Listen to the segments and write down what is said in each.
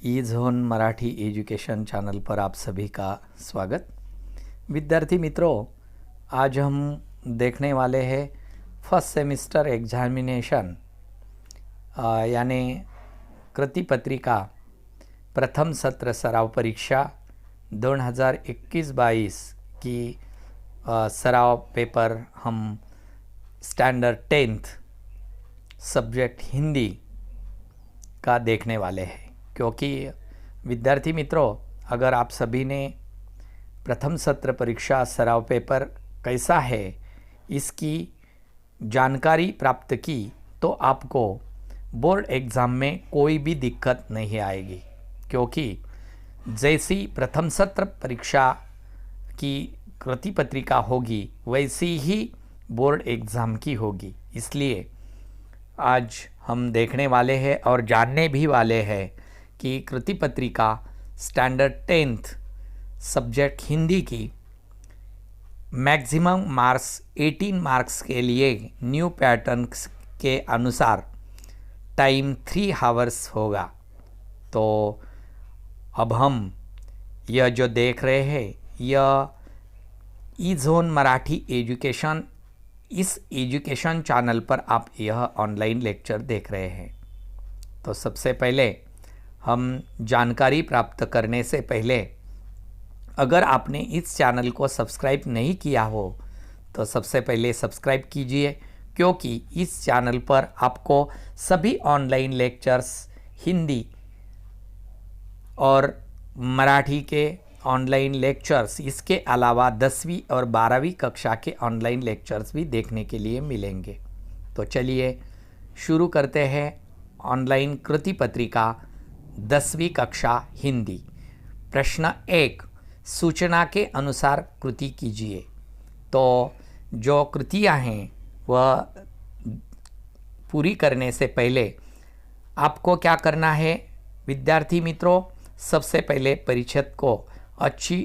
ई zone Marathi education channel पर आप सभी का स्वागत। विद्यार्थी मित्रों, आज हम देखने वाले हैं फर्स्ट सेमिस्टर एग्जामिनेशन यानी कृति पत्रिका प्रथम सत्र सराव परीक्षा 2021-22 की सराव पेपर हम स्टैंडर्ड 10th सब्जेक्ट हिंदी का देखने वाले हैं। क्योंकि विद्यार्थी मित्रों, अगर आप सभी ने प्रथम सत्र परीक्षा सराव पेपर कैसा है इसकी जानकारी प्राप्त की तो आपको बोर्ड एग्ज़ाम में कोई भी दिक्कत नहीं आएगी। क्योंकि जैसी प्रथम सत्र परीक्षा की कृति पत्रिका होगी वैसी ही बोर्ड एग्ज़ाम की होगी। इसलिए आज हम देखने वाले हैं और जानने भी वाले हैं कि कृति पत्रिका स्टैंडर्ड 10th सब्जेक्ट हिंदी की मैक्सिमम मार्क्स 18 मार्क्स के लिए न्यू पैटर्न के अनुसार टाइम 3 आवर्स होगा। तो अब हम यह जो देख रहे हैं यह ई झोन मराठी एजुकेशन, इस एजुकेशन चैनल पर आप यह ऑनलाइन लेक्चर देख रहे हैं। तो सबसे पहले हम जानकारी प्राप्त करने से पहले, अगर आपने इस चैनल को सब्सक्राइब नहीं किया हो तो सबसे पहले सब्सक्राइब कीजिए, क्योंकि इस चैनल पर आपको सभी ऑनलाइन लेक्चर्स हिंदी और मराठी के ऑनलाइन लेक्चर्स, इसके अलावा 10वीं और 12वीं कक्षा के ऑनलाइन लेक्चर्स भी देखने के लिए मिलेंगे। तो चलिए शुरू करते हैं ऑनलाइन कृति पत्रिका 10वीं कक्षा हिंदी। प्रश्न 1, सूचना के अनुसार कृति कीजिए। तो जो कृतियाँ हैं वह पूरी करने से पहले आपको क्या करना है विद्यार्थी मित्रों, सबसे पहले परिच्छेद को अच्छी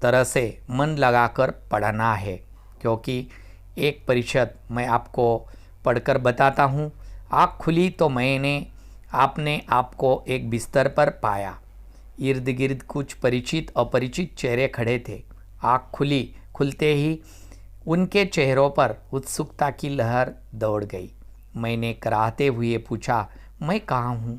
तरह से मन लगाकर पढ़ना है। क्योंकि एक परिच्छेद मैं आपको पढ़कर बताता हूँ। आँख खुली तो आपने आपको एक बिस्तर पर पाया। इर्द गिर्द कुछ परिचित अपरिचित चेहरे खड़े थे। आँख खुलते ही उनके चेहरों पर उत्सुकता की लहर दौड़ गई। मैंने कराहते हुए पूछा, मैं कहाँ हूँ?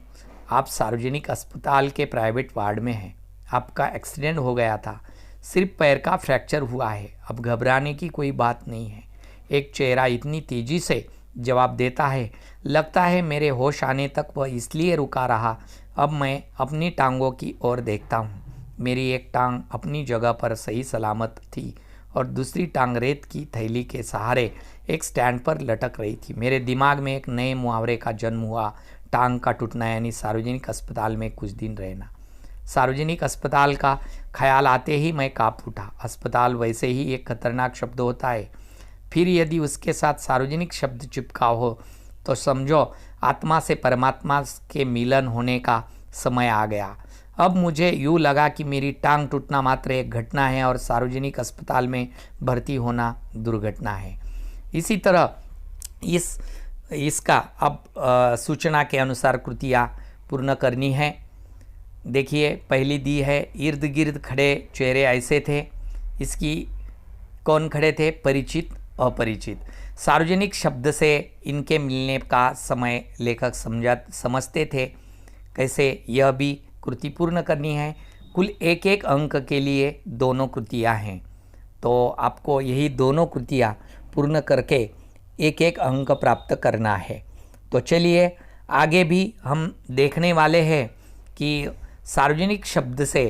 आप सार्वजनिक अस्पताल के प्राइवेट वार्ड में हैं। आपका एक्सीडेंट हो गया था, सिर्फ पैर का फ्रैक्चर हुआ है। अब घबराने की कोई बात नहीं है। एक चेहरा इतनी तेजी से जवाब देता है, लगता है मेरे होश आने तक वह इसलिए रुका रहा। अब मैं अपनी टांगों की ओर देखता हूँ। मेरी एक टांग अपनी जगह पर सही सलामत थी और दूसरी टांग रेत की थैली के सहारे एक स्टैंड पर लटक रही थी। मेरे दिमाग में एक नए मुहावरे का जन्म हुआ, टांग का टूटना यानी सार्वजनिक अस्पताल में कुछ दिन रहना। सार्वजनिक अस्पताल का ख्याल आते ही मैं काँप उठा। अस्पताल वैसे ही एक खतरनाक शब्द होता है, फिर यदि उसके साथ सार्वजनिक शब्द चिपका हो तो समझो आत्मा से परमात्मा के मिलन होने का समय आ गया। अब मुझे यूँ लगा कि मेरी टांग टूटना मात्र एक घटना है और सार्वजनिक अस्पताल में भर्ती होना दुर्घटना है। इसी तरह इसका अब सूचना के अनुसार कृतियाँ पूर्ण करनी है। देखिए पहली दी है, इर्द गिर्द खड़े चेहरे ऐसे थे। इसकी कौन खड़े थे? परिचित अपरिचित। सार्वजनिक शब्द से इनके मिलने का समय लेखक समझते थे। कैसे? यह भी कृति पूर्ण करनी है। कुल एक एक अंक के लिए दोनों कृतियाँ हैं, तो आपको यही दोनों कृतियाँ पूर्ण करके एक एक अंक प्राप्त करना है। तो चलिए आगे भी हम देखने वाले हैं कि सार्वजनिक शब्द से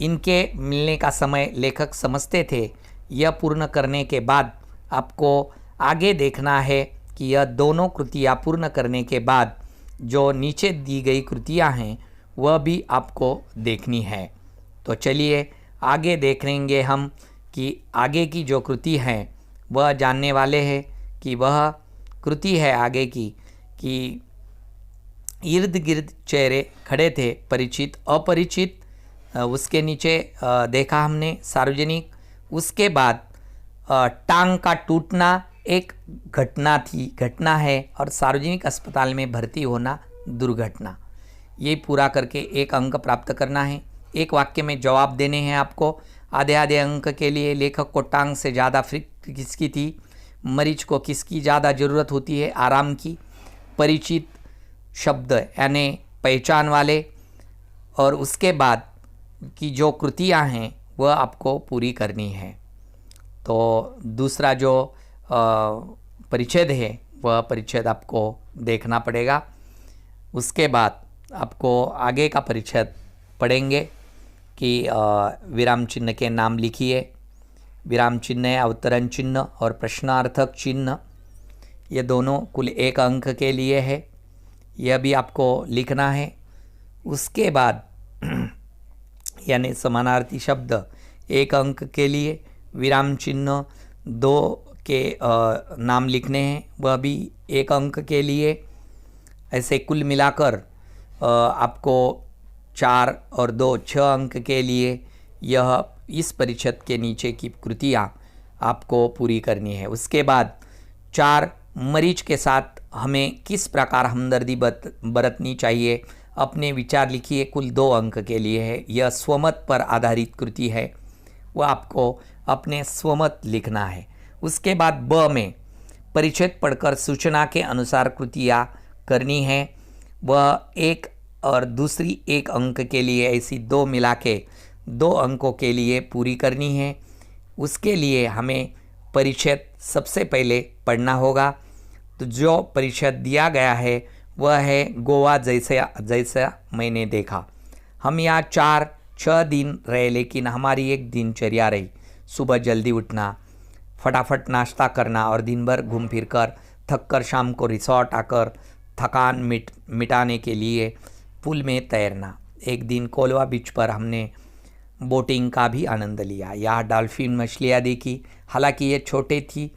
इनके मिलने का समय लेखक समझते थे। यह पूर्ण करने के बाद आपको आगे देखना है कि यह दोनों कृतियाँ पूर्ण करने के बाद जो नीचे दी गई कृतियाँ हैं वह भी आपको देखनी है। तो चलिए आगे देखेंगे हम कि आगे की जो कृति है वह जानने वाले हैं कि वह कृति है आगे की कि इर्द गिर्द चेहरे खड़े थे, परिचित अपरिचित। उसके नीचे देखा हमने सार्वजनिक। उसके बाद टांग का टूटना एक घटना है और सार्वजनिक अस्पताल में भर्ती होना दुर्घटना। ये पूरा करके 1 अंक प्राप्त करना है। एक वाक्य में जवाब देने हैं आपको। आधे आधे अंक के लिए लेखक को टांग से ज़्यादा फिक्र किसकी थी, मरीज को किसकी ज़्यादा ज़रूरत होती है, आराम की। परिचित शब्द यानी पहचान वाले, और उसके बाद की जो कृतियाँ हैं वह आपको पूरी करनी है। तो दूसरा जो परिच्छेद है वह परिच्छेद आपको देखना पड़ेगा। उसके बाद आपको आगे का परिच्छेद पढ़ेंगे कि विराम चिन्ह के नाम लिखिए। विराम चिन्ह, अवतरण चिन्ह और प्रश्नार्थक चिन्ह, ये दोनों कुल 1 अंक के लिए है, यह भी आपको लिखना है। उसके बाद यानी समानार्थी शब्द 1 अंक के लिए, विराम चिन्ह 2 के नाम लिखने हैं, वह भी 1 अंक के लिए। ऐसे कुल मिलाकर आपको 4 और 2 6 अंक के लिए यह इस परिच्छेद के नीचे की कृतियाँ आपको पूरी करनी है। उसके बाद 4 मरीज के साथ हमें किस प्रकार हमदर्दी बरतनी चाहिए, अपने विचार लिखिए, कुल 2 अंक के लिए है। यह स्वमत पर आधारित कृति है, वह आपको अपने स्वमत लिखना है। उसके बाद ब में परिच्छेद पढ़कर सूचना के अनुसार कृतियाँ करनी है, वह 1 और दूसरी 1 अंक के लिए, ऐसी 2 मिला के 2 अंकों के लिए पूरी करनी है। उसके लिए हमें परिच्छेद सबसे पहले पढ़ना होगा। तो जो परिच्छेद दिया गया है वह है गोवा जैसा मैंने देखा। हम यहाँ 4-6 दिन रहे, लेकिन हमारी एक दिनचर्या रही। सुबह जल्दी उठना, फटाफट नाश्ता करना और दिन भर घूम फिर कर थक कर शाम को रिसोर्ट आकर थकान मिटाने के लिए पुल में तैरना। एक दिन कोलवा बीच पर हमने बोटिंग का भी आनंद लिया। यहाँ डॉल्फिन मछलियाँ देखी। हालांकि ये छोटे थी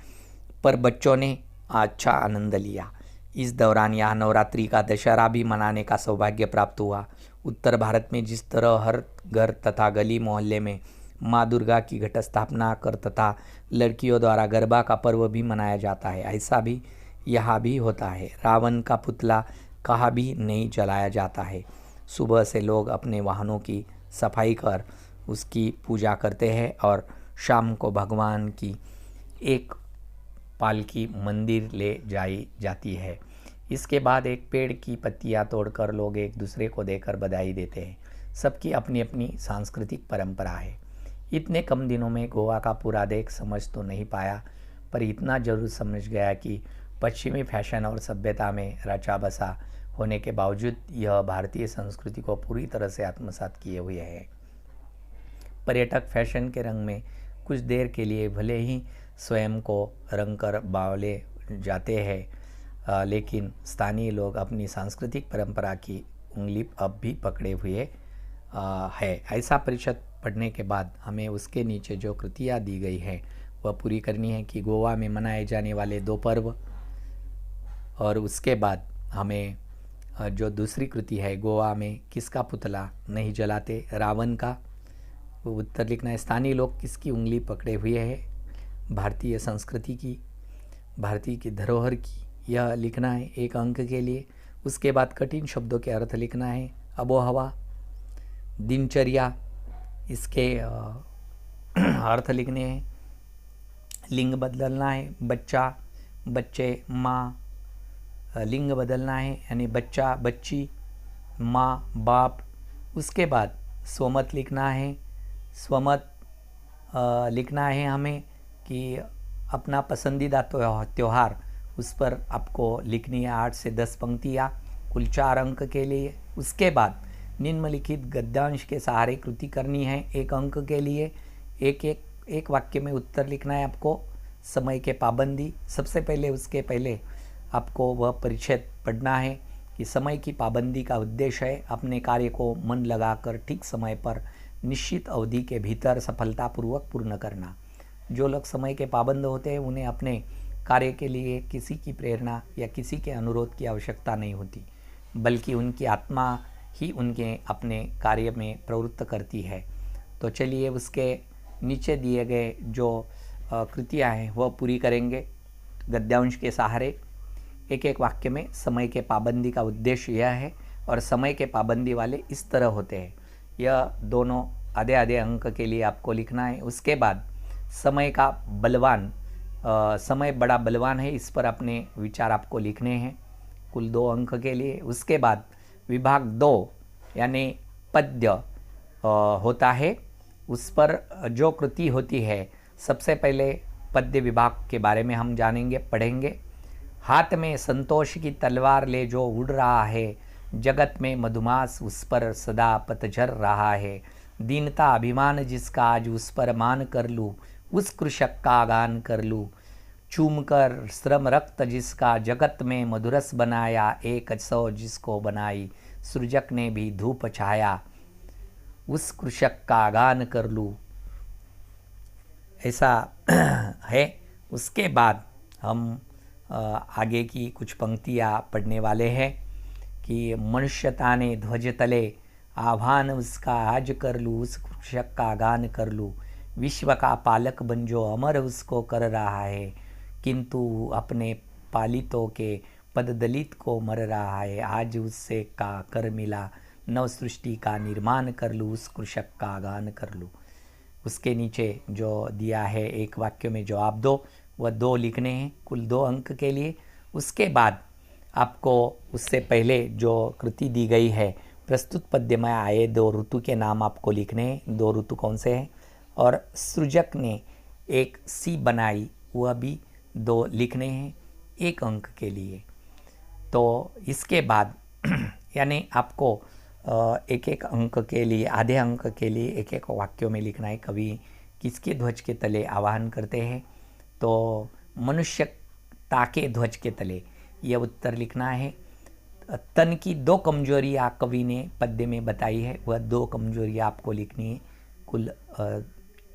पर बच्चों ने अच्छा आनंद लिया। इस दौरान यहाँ नवरात्रि का दशहरा भी मनाने का सौभाग्य प्राप्त हुआ। उत्तर भारत में जिस तरह हर घर तथा गली मोहल्ले में माँ दुर्गा की घट स्थापना कर तथा लड़कियों द्वारा गरबा का पर्व भी मनाया जाता है, ऐसा भी यहाँ भी होता है। रावण का पुतला कहाँ भी नहीं जलाया जाता है। सुबह से लोग अपने वाहनों की सफाई कर उसकी पूजा करते हैं और शाम को भगवान की एक पालकी मंदिर ले जाई जाती है। इसके बाद एक पेड़ की पत्तियां तोड़कर लोग एक दूसरे को देकर बधाई देते हैं। सबकी अपनी अपनी सांस्कृतिक परंपरा है। इतने कम दिनों में गोवा का पूरा देख समझ तो नहीं पाया, पर इतना जरूर समझ गया कि पश्चिमी फैशन और सभ्यता में रचा बसा होने के बावजूद यह भारतीय संस्कृति को पूरी तरह से आत्मसात किए हुए है। पर्यटक फैशन के रंग में कुछ देर के लिए भले ही स्वयं को रंग कर बावले जाते हैं, लेकिन स्थानीय लोग अपनी सांस्कृतिक परंपरा की उंगली अब भी पकड़े हुए है। ऐसा परिच्छेद पढ़ने के बाद हमें उसके नीचे जो कृतियाँ दी गई हैं वह पूरी करनी है कि गोवा में मनाए जाने वाले 2 पर्व, और उसके बाद हमें जो दूसरी कृति है, गोवा में किसका पुतला नहीं जलाते, रावण का, वो उत्तर लिखना है। स्थानीय लोग किसकी उंगली पकड़े हुए हैं, भारतीय संस्कृति की, भारतीय की धरोहर की, यह लिखना है 1 अंक के लिए। उसके बाद कठिन शब्दों के अर्थ लिखना है। आबोहवा, दिनचर्या, इसके अर्थ लिखने हैं। लिंग बदलना है, बच्चा, बच्चे, माँ, लिंग बदलना है यानी बच्चा, बच्ची, माँ, बाप। उसके बाद स्वमत लिखना है। स्वमत लिखना है हमें कि अपना पसंदीदा त्यौहार, उस पर आपको लिखनी है 8 से 10 पंक्तियाँ, कुल 4 अंक के लिए। उसके बाद निम्नलिखित गद्यांश के सहारे कृति करनी है 1 अंक के लिए। एक वाक्य में उत्तर लिखना है आपको। समय के पाबंदी, सबसे पहले उसके पहले आपको वह परिच्छेद पढ़ना है कि समय की पाबंदी का उद्देश्य है अपने कार्य को मन लगाकर ठीक समय पर निश्चित अवधि के भीतर सफलतापूर्वक पूर्ण करना। जो लोग समय के पाबंद होते हैं उन्हें अपने कार्य के लिए किसी की प्रेरणा या किसी के अनुरोध की आवश्यकता नहीं होती, बल्कि उनकी आत्मा ही उनके अपने कार्य में प्रवृत्त करती है। तो चलिए उसके नीचे दिए गए जो कृतियाँ हैं वह पूरी करेंगे गद्यांश के सहारे। एक वाक्य में समय के पाबंदी का उद्देश्य यह है और समय के पाबंदी वाले इस तरह होते हैं। यह दोनों आधे आधे अंक के लिए आपको लिखना है। उसके बाद समय का बलवान, समय बड़ा बलवान है, इस पर अपने विचार आपको लिखने हैं कुल 2 अंक के लिए। उसके बाद विभाग 2 यानी पद्य होता है, उस पर जो कृति होती है, सबसे पहले पद्य विभाग के बारे में हम जानेंगे, पढ़ेंगे। हाथ में संतोष की तलवार ले जो उड़ रहा है, जगत में मधुमास उस पर सदा पतझर रहा है। दीनता अभिमान जिसका आज उस पर मान कर लूँ, उस कृषक का गान कर लूँ। चूमकर श्रम रक्त जिसका जगत में मधुरस बनाया, एक सौ जिसको बनाई सृजक ने भी धूप छाया, उस कृषक का गान कर लूँ। ऐसा है। उसके बाद हम आगे की कुछ पंक्तियाँ पढ़ने वाले हैं कि मनुष्यता ने ध्वज तले आह्वान उसका आज कर लूँ, उस कृषक का गान कर लूँ। विश्व का पालक बन जो अमर उसको कर रहा है, किंतु अपने पालितों के पद दलित को मर रहा है। आज उससे का कर मिला, नव सृष्टि का निर्माण कर लूँ, उस कृषक का गान कर लूँ। उसके नीचे जो दिया है एक वाक्य में जवाब दो, वह 2 लिखने हैं कुल 2 अंक के लिए। उसके बाद आपको उससे पहले जो कृति दी गई है, प्रस्तुत पद्य में आए 2 ऋतु के नाम आपको लिखने हैं। 2 ऋतु कौन से हैं? और सृजक ने एक सी बनाई, वह भी 2 लिखने हैं 1 अंक के लिए। तो इसके बाद यानी आपको एक एक अंक के लिए, आधे अंक के लिए एक एक वाक्यों में लिखना है। कवि किसके ध्वज के तले आह्वान करते हैं? तो मनुष्यता के ध्वज के तले, यह उत्तर लिखना है। तन की 2 कमजोरियाँ कवि ने पद्य में बताई है, वह 2 कमजोरियाँ आपको लिखनी है कुल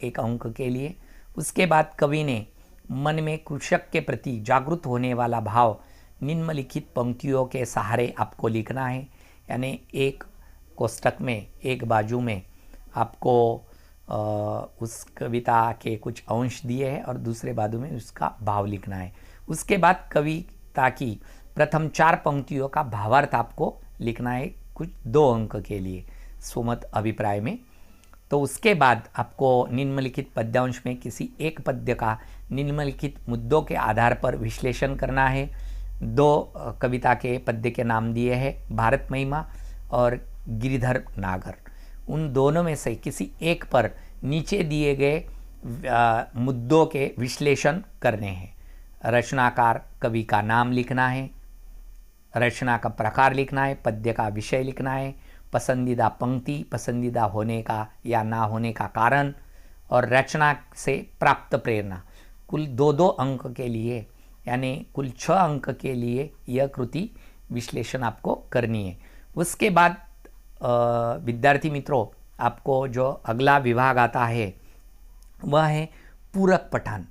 1 अंक के लिए। उसके बाद कवि ने मन में कृषक के प्रति जागृत होने वाला भाव निम्नलिखित पंक्तियों के सहारे आपको लिखना है। यानी एक कोष्टक में, एक बाजू में आपको उस कविता के कुछ अंश दिए हैं और दूसरे बाजू में उसका भाव लिखना है। उसके बाद कविता की प्रथम 4 पंक्तियों का भावार्थ आपको लिखना है कुछ 2 अंक के लिए स्वमत अभिप्राय में। तो उसके बाद आपको निम्नलिखित पद्यांश में किसी एक पद्य का निम्नलिखित मुद्दों के आधार पर विश्लेषण करना है। 2 कविता के पद्य के नाम दिए हैं, भारत महिमा और गिरिधर नागर। उन दोनों में से किसी एक पर नीचे दिए गए मुद्दों के विश्लेषण करने हैं। रचनाकार कवि का नाम लिखना है, रचना का प्रकार लिखना है, पद्य का विषय लिखना है, पसंदीदा पंक्ति, पसंदीदा होने का या ना होने का कारण और रचना से प्राप्त प्रेरणा। कुल 2-2 अंक के लिए यानी कुल 6 अंक के लिए यह कृति विश्लेषण आपको करनी है। उसके बाद विद्यार्थी मित्रों, आपको जो अगला विभाग आता है वह है पूरक पठन।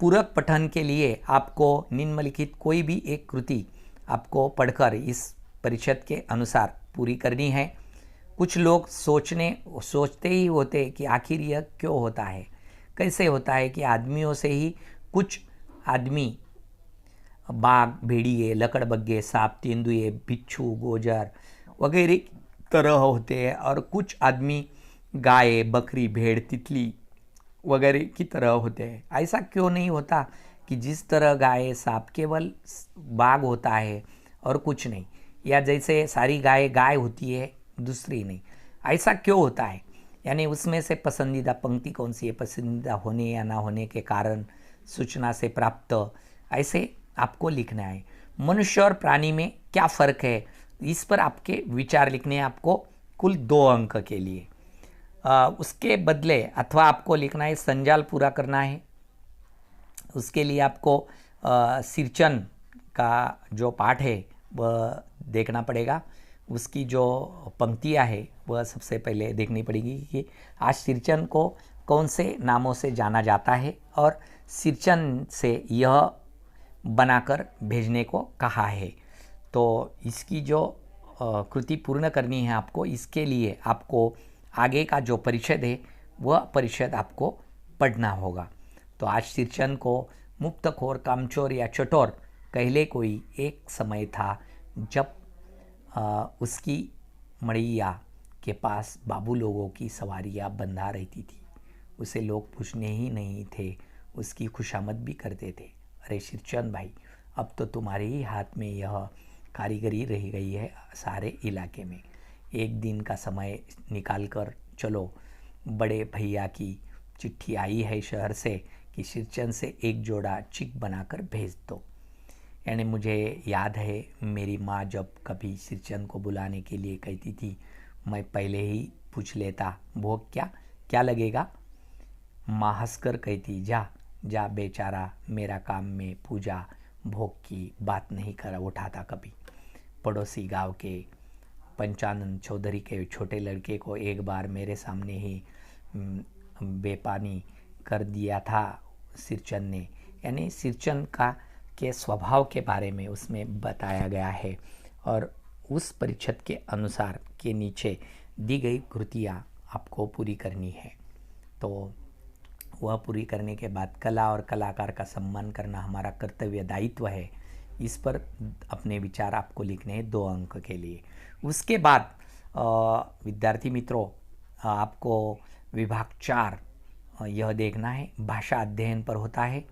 पूरक पठन के लिए आपको निम्नलिखित कोई भी एक कृति आपको पढ़कर इस परिषद के अनुसार पूरी करनी है। कुछ लोग सोचते ही होते कि आखिर यह क्यों होता है, कैसे होता है कि आदमियों से ही कुछ आदमी बाघ, भेड़िए, लकड़बग्गे, सांप, तेंदुए, बिच्छू, गोजर वगैरह तरह होते हैं और कुछ आदमी गाय, बकरी, भेड़, तितली वगैरह की तरह होते हैं। ऐसा क्यों नहीं होता कि जिस तरह गाय, सांप केवल बाघ होता है और कुछ नहीं, या जैसे सारी गाय गाय होती है दूसरी नहीं, ऐसा क्यों होता है? यानी उसमें से पसंदीदा पंक्ति कौन सी है, पसंदीदा होने या ना होने के कारण, सूचना से प्राप्त, ऐसे आपको लिखना है। मनुष्य और प्राणी में क्या फ़र्क है, इस पर आपके विचार लिखने हैं आपको कुल 2 अंक के लिए। उसके बदले अथवा आपको लिखना है, संजाल पूरा करना है। उसके लिए आपको सिरचन का जो पाठ है वह देखना पड़ेगा। उसकी जो पंक्तियाँ है वह सबसे पहले देखनी पड़ेगी कि आज सिरचन को कौन से नामों से जाना जाता है और सिरचन से यह बनाकर भेजने को कहा है। तो इसकी जो कृति पूर्ण करनी है आपको, इसके लिए आपको आगे का जो परिषद है वह परिषद आपको पढ़ना होगा। तो आज सिरचन को मुक्तखोर, कामचोर या चटोर कहले कोई एक समय था, जब उसकी मड़ैया के पास बाबू लोगों की सवारियाँ बंधा रहती थी। उसे लोग पूछने ही नहीं थे, उसकी खुशामद भी करते थे। अरे शिरचंद भाई, अब तो तुम्हारे ही हाथ में यह कारीगरी रह गई है सारे इलाके में। एक दिन का समय निकाल कर चलो, बड़े भैया की चिट्ठी आई है शहर से कि शिरचंद से एक जोड़ा चिक बनाकर भेज दो। यानी मुझे याद है मेरी माँ जब कभी शिरचंद को बुलाने के लिए कहती थी, मैं पहले ही पूछ लेता, भोग क्या क्या लगेगा। माँ हंसकर कहती, जा जा बेचारा, मेरा काम में पूजा भोग की बात नहीं कर उठाता कभी। पड़ोसी गांव के पंचानंद चौधरी के छोटे लड़के को एक बार मेरे सामने ही बेपानी कर दिया था शिरचंद ने। यानी शिरचंद का के स्वभाव के बारे में उसमें बताया गया है और उस परिच्छेद के अनुसार के नीचे दी गई कृतियाँ आपको पूरी करनी है। तो वह पूरी करने के बाद कला और कलाकार का सम्मान करना हमारा कर्तव्य दायित्व है। इस पर अपने विचार आपको लिखने हैं 2 अंक के लिए। उसके बाद विद्यार्थी मित्रों, आपको विभाग 4 यह देखना है, भाषा अध्ययन पर होता है।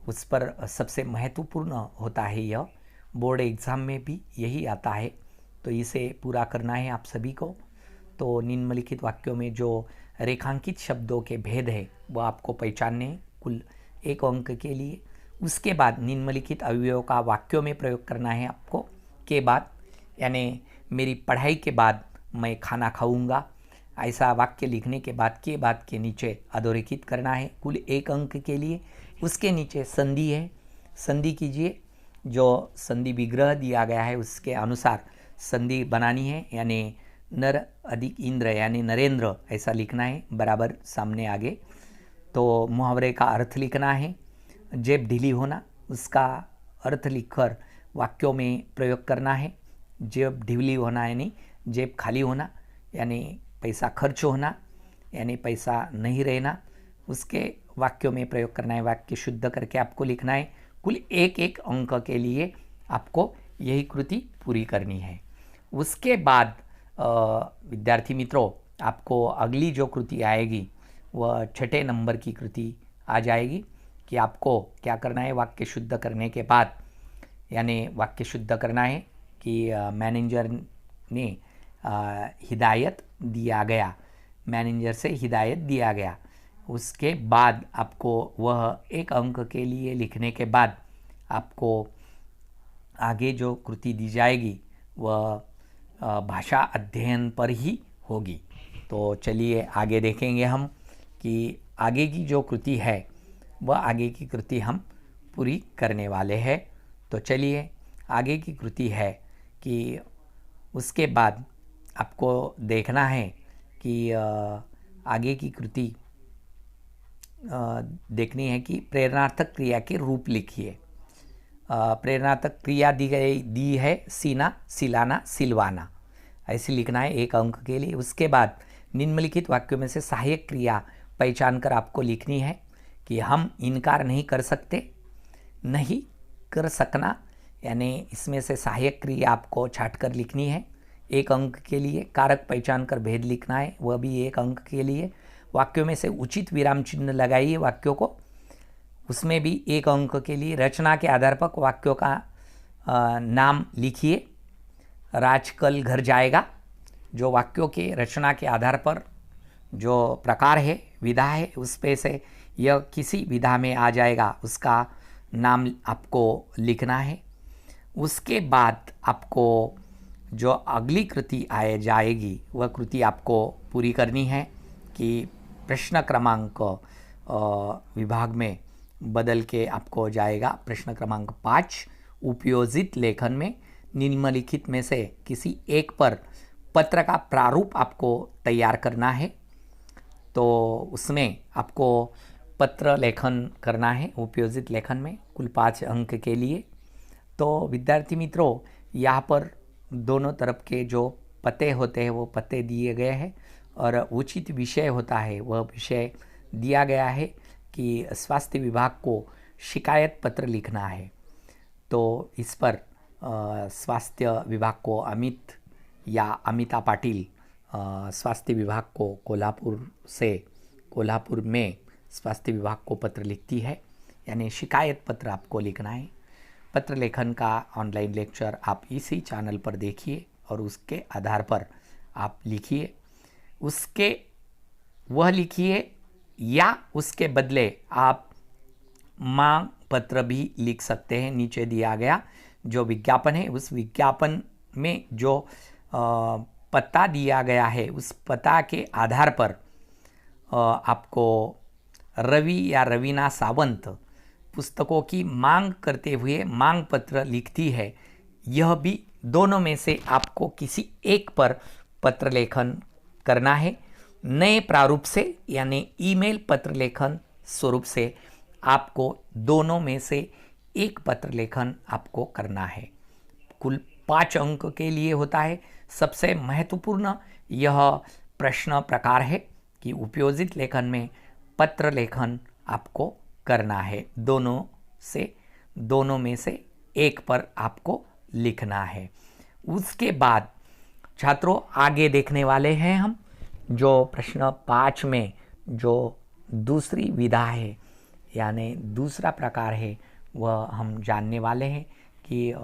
उस पर सबसे महत्वपूर्ण होता है, यह बोर्ड एग्ज़ाम में भी यही आता है, तो इसे पूरा करना है आप सभी को। तो निम्नलिखित वाक्यों में जो रेखांकित शब्दों के भेद है वह आपको पहचानने हैं, कुल 1 अंक के लिए। उसके बाद निम्नलिखित अवयवों का वाक्यों में प्रयोग करना है आपको। के बाद यानी मेरी पढ़ाई के बाद मैं खाना खाऊंगा, ऐसा वाक्य लिखने के बाद के नीचे अधोरेखित करना है, कुल 1 अंक के लिए। उसके नीचे संधि है, संधि कीजिए, जो संधि विग्रह दिया गया है उसके अनुसार संधि बनानी है। यानी नर अधिक इंद्र यानी नरेंद्र ऐसा लिखना है, बराबर सामने आगे। तो मुहावरे का अर्थ लिखना है। जेब ढीली होना, उसका अर्थ लिखकर वाक्यों में प्रयोग करना है। जेब ढीली होना यानी जेब खाली होना, यानी पैसा खर्च होना, यानी पैसा नहीं रहना, उसके वाक्यों में प्रयोग करना है। वाक्य शुद्ध करके आपको लिखना है। कुल 1 अंक के लिए आपको यही कृति पूरी करनी है। उसके बाद विद्यार्थी मित्रों, आपको अगली जो कृति आएगी वह 6 नंबर की कृति आ जाएगी कि आपको क्या करना है। वाक्य शुद्ध करने के बाद, यानी वाक्य शुद्ध करना है कि मैनेजर ने हिदायत दिया गया, मैनेजर से हिदायत दिया गया। उसके बाद आपको वह 1 अंक के लिए लिखने के बाद आपको आगे जो कृति दी जाएगी वह भाषा अध्ययन पर ही होगी। तो चलिए आगे देखेंगे हम कि आगे की जो कृति है वह आगे की कृति हम पूरी करने वाले हैं। तो चलिए आगे की कृति है कि उसके बाद आपको देखना है कि आगे की कृति देखनी है कि प्रेरणार्थक क्रिया के रूप लिखिए। प्रेरणार्थक क्रिया दी है सीना, सिलाना, सिलवाना, ऐसे लिखना है 1 अंक के लिए। उसके बाद निम्नलिखित वाक्यों में से सहायक क्रिया पहचान कर आपको लिखनी है कि हम इनकार नहीं कर सकते, नहीं कर सकना, यानी इसमें से सहायक क्रिया आपको छाट कर लिखनी है 1 अंक के लिए। कारक पहचान कर भेद लिखना है, वह भी 1 अंक के लिए। वाक्यों में से उचित विराम चिन्ह लगाइए वाक्यों को, उसमें भी 1 अंक के लिए। रचना के आधार पर वाक्यों का नाम लिखिए। राज कल घर जाएगा, जो वाक्यों के रचना के आधार पर जो प्रकार है, विधा है, उस पे से यह किसी विधा में आ जाएगा उसका नाम आपको लिखना है। उसके बाद आपको जो अगली कृति आए जाएगी वह कृति आपको पूरी करनी है कि प्रश्न क्रमांक विभाग में बदल के आपको जाएगा। प्रश्न क्रमांक 5, उपयोजित लेखन में निम्नलिखित में से किसी एक पर पत्र का प्रारूप आपको तैयार करना है। तो उसमें आपको पत्र लेखन करना है उपयोजित लेखन में, कुल 5 अंक के लिए। तो विद्यार्थी मित्रों, यहाँ पर दोनों तरफ के जो पते होते हैं वो पते दिए गए हैं और उचित विषय होता है वह विषय दिया गया है कि स्वास्थ्य विभाग को शिकायत पत्र लिखना है। तो इस पर स्वास्थ्य विभाग को अमित या अमिता पाटिल स्वास्थ्य विभाग को कोल्हापुर में स्वास्थ्य विभाग को पत्र लिखती है, यानी शिकायत पत्र आपको लिखना है। पत्र लेखन का ऑनलाइन लेक्चर आप इसी चैनल पर देखिए और उसके आधार पर आप लिखिए। वह लिखिए या उसके बदले आप मांग पत्र भी लिख सकते हैं। नीचे दिया गया जो विज्ञापन है उस विज्ञापन में जो पता दिया गया है उस पता के आधार पर आपको रवि या रवीना सावंत पुस्तकों की मांग करते हुए मांग पत्र लिखती है। यह भी दोनों में से आपको किसी एक पर पत्र लेखन करना है। नए प्रारूप से यानी ईमेल पत्र लेखन स्वरूप से आपको दोनों में से एक पत्र लेखन आपको करना है। कुल 5 अंक के लिए होता है। सबसे महत्वपूर्ण यह प्रश्न प्रकार है कि उपयोजित लेखन में पत्र लेखन आपको करना है। दोनों में से एक पर आपको लिखना है। उसके बाद छात्रों आगे देखने वाले हैं हम जो प्रश्न 5 में जो दूसरी विधा है यानी दूसरा प्रकार है वह हम जानने वाले हैं कि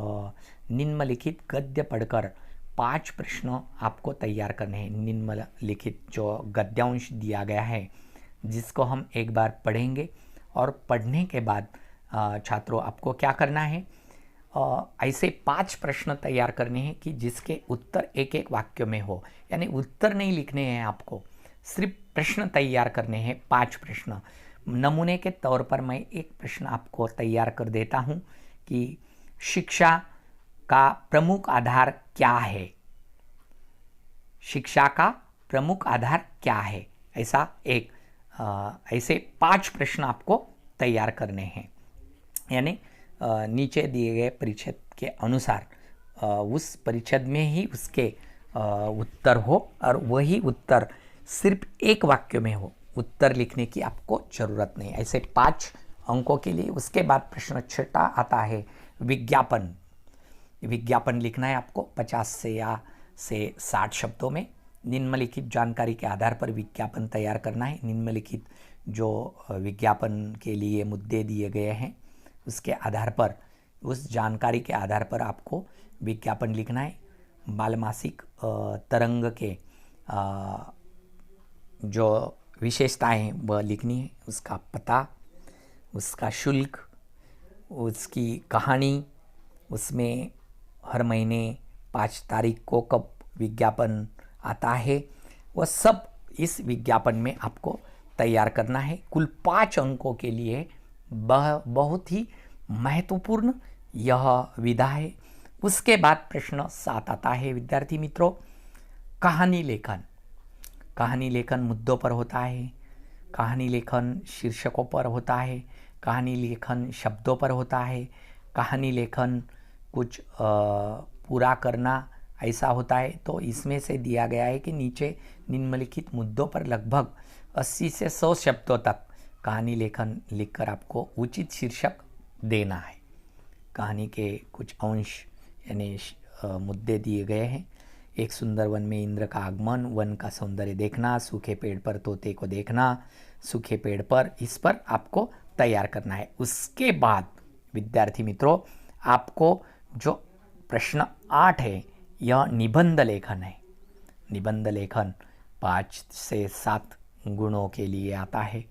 निम्नलिखित गद्य पढ़कर 5 प्रश्न आपको तैयार करने हैं। निम्नलिखित जो गद्यांश दिया गया है जिसको हम एक बार पढ़ेंगे और पढ़ने के बाद छात्रों आपको क्या करना है, ऐसे 5 प्रश्न तैयार करने हैं कि जिसके उत्तर एक एक वाक्य में हो, यानी उत्तर नहीं लिखने हैं आपको, सिर्फ प्रश्न तैयार करने हैं। 5 प्रश्न नमूने के तौर पर मैं एक प्रश्न आपको तैयार कर देता हूं कि शिक्षा का प्रमुख आधार क्या है। शिक्षा का प्रमुख आधार क्या है, ऐसे 5 प्रश्न आपको तैयार करने हैं। यानी नीचे दिए गए परिच्छेद के अनुसार उस परिच्छेद में ही उसके उत्तर हो और वही उत्तर सिर्फ एक वाक्य में हो। उत्तर लिखने की आपको ज़रूरत नहीं। ऐसे 5 अंकों के लिए। उसके बाद प्रश्न 6 आता है विज्ञापन। विज्ञापन लिखना है आपको 50 से 60 शब्दों में। निम्नलिखित जानकारी के आधार पर विज्ञापन तैयार करना है। निम्नलिखित जो विज्ञापन के लिए मुद्दे दिए गए हैं उसके आधार पर, उस जानकारी के आधार पर आपको विज्ञापन लिखना है। बालमासिक तरंग के जो विशेषताएं हैं वह लिखनी है। उसका पता, उसका शुल्क, उसकी कहानी, उसमें हर महीने 5 तारीख को कब विज्ञापन आता है, वह सब इस विज्ञापन में आपको तैयार करना है। कुल 5 अंकों के लिए बहुत ही महत्वपूर्ण यह विधा है। उसके बाद प्रश्न 7 आता है विद्यार्थी मित्रों कहानी लेखन। कहानी लेखन मुद्दों पर होता है, कहानी लेखन शीर्षकों पर होता है, कहानी लेखन शब्दों पर होता है, कहानी लेखन कुछ पूरा करना ऐसा होता है। तो इसमें से दिया गया है कि नीचे निम्नलिखित मुद्दों पर लगभग 80 से 100 शब्दों तक कहानी लेखन लिखकर आपको उचित शीर्षक देना है। कहानी के कुछ अंश यानी मुद्दे दिए गए हैं। एक सुंदर वन में इंद्र का आगमन, वन का सौंदर्य देखना, सूखे पेड़ पर तोते को देखना, सूखे पेड़ पर, इस पर आपको तैयार करना है। उसके बाद विद्यार्थी मित्रों आपको जो प्रश्न 8 है यह निबंध लेखन है। निबंध लेखन 5 से 7 गुणों के लिए आता है।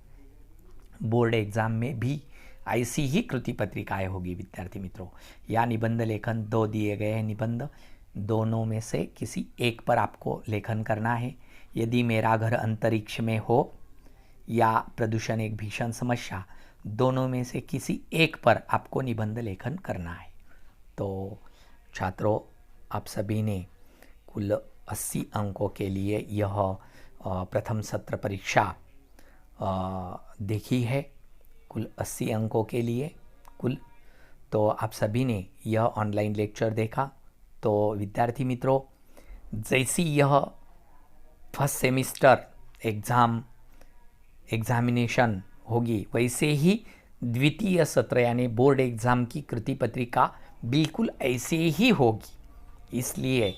बोर्ड एग्जाम में भी ऐसी ही कृति पत्रिकाएं होगी विद्यार्थी मित्रों। या निबंध लेखन 2 दिए गए हैं निबंध, दोनों में से किसी एक पर आपको लेखन करना है। यदि मेरा घर अंतरिक्ष में हो या प्रदूषण एक भीषण समस्या, दोनों में से किसी एक पर आपको निबंध लेखन करना है। तो छात्रों आप सभी ने कुल 80 अंकों के लिए यह प्रथम सत्र परीक्षा देखी है। कुल 80 अंकों के लिए कुल। तो आप सभी ने यह ऑनलाइन लेक्चर देखा। तो विद्यार्थी मित्रों जैसी यह फर्स्ट सेमिस्टर एग्जामिनेशन होगी वैसे ही द्वितीय सत्र यानी बोर्ड एग्ज़ाम की कृति पत्रिका बिल्कुल ऐसे ही होगी। इसलिए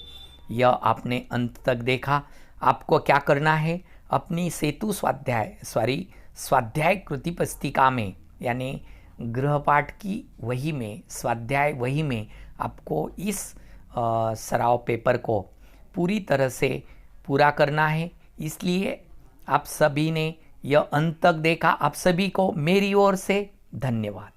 यह आपने अंत तक देखा। आपको क्या करना है, अपनी सेतु स्वाध्याय कृति पुस्तिका में, यानी गृहपाठ की वही में, स्वाध्याय वही में आपको इस सराव पेपर को पूरी तरह से पूरा करना है। इसलिए आप सभी ने यह अंत तक देखा। आप सभी को मेरी ओर से धन्यवाद।